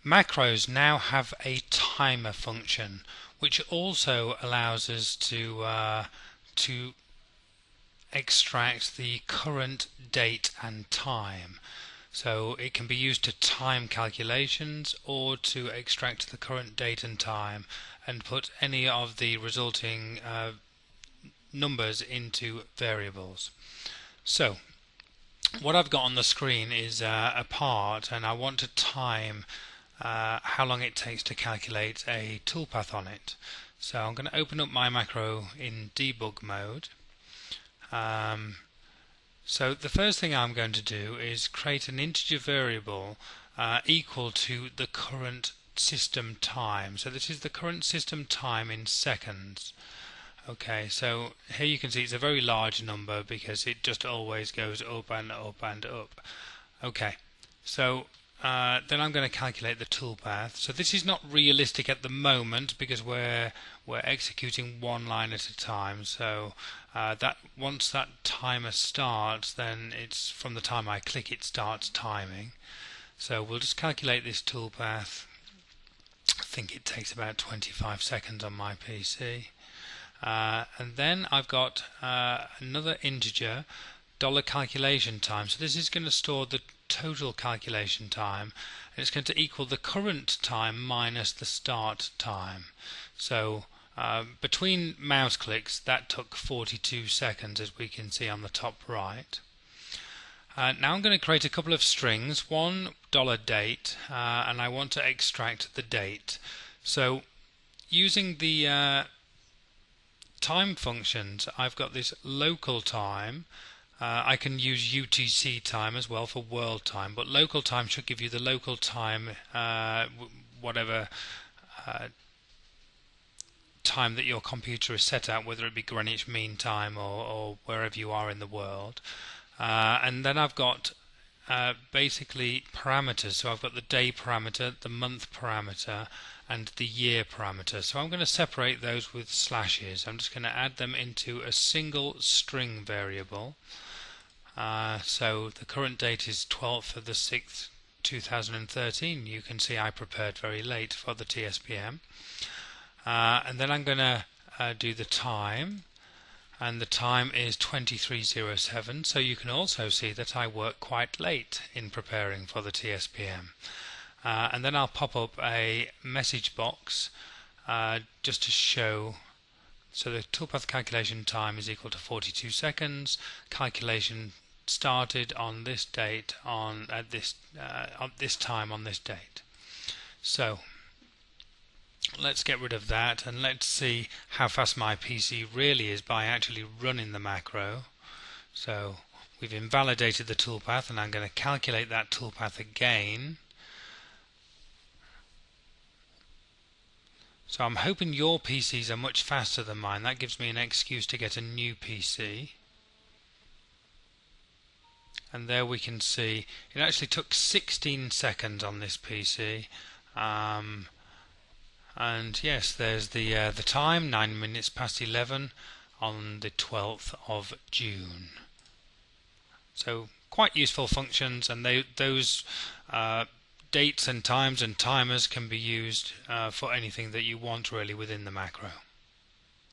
Macros now have a timer function, which also allows us to extract the current date and time. So it can be used to time calculations or to extract the current date and time and put any of the resulting numbers into variables. So what I've got on the screen is a part, and I want to time how long it takes to calculate a toolpath on it. So I'm going to open up my macro in debug mode. So the first thing I'm going to do is create an integer variable equal to the current system time. So this is the current system time in seconds. Okay, so here you can see it's a very large number because it just always goes up and up and up. Okay, so then I'm going to calculate the toolpath. So this is not realistic at the moment because we're executing one line at a time. So that once that timer starts, then it's from the time I click it starts timing. So we'll just calculate this toolpath. I think it takes about 25 seconds on my PC. And then I've got another integer, $calculation time. So this is going to store the total calculation time, and it's going to equal the current time minus the start time. So between mouse clicks that took 42 seconds, as we can see on the top right. Now I'm going to create a couple of strings, one $date, and I want to extract the date. So using the time functions, I've got this local time. I can use UTC time as well for world time, but local time should give you the local time, whatever time that your computer is set at, whether it be Greenwich Mean Time or wherever you are in the world. And then I've got basically parameters. So I've got the day parameter, the month parameter, and the year parameter. So I'm going to separate those with slashes. I'm just going to add them into a single string variable. So the current date is 12th of the 6th 2013. You can see I prepared very late for the TSPM. And then I'm going to do the time, and the time is 23:07. So you can also see that I work quite late in preparing for the TSPM. And then I'll pop up a message box just to show. So the toolpath calculation time is equal to 42 seconds. Calculation started on this date at this time on this date. So let's get rid of that and let's see how fast my PC really is by actually running the macro. So we've invalidated the toolpath, and I'm going to calculate that toolpath again. So I'm hoping your PCs are much faster than mine. That gives me an excuse to get a new PC. And there we can see it actually took 16 seconds on this PC. And yes, there's the time, 9 minutes past 11 on the 12th of June. So quite useful functions, and those dates and times and timers can be used for anything that you want really within the macro.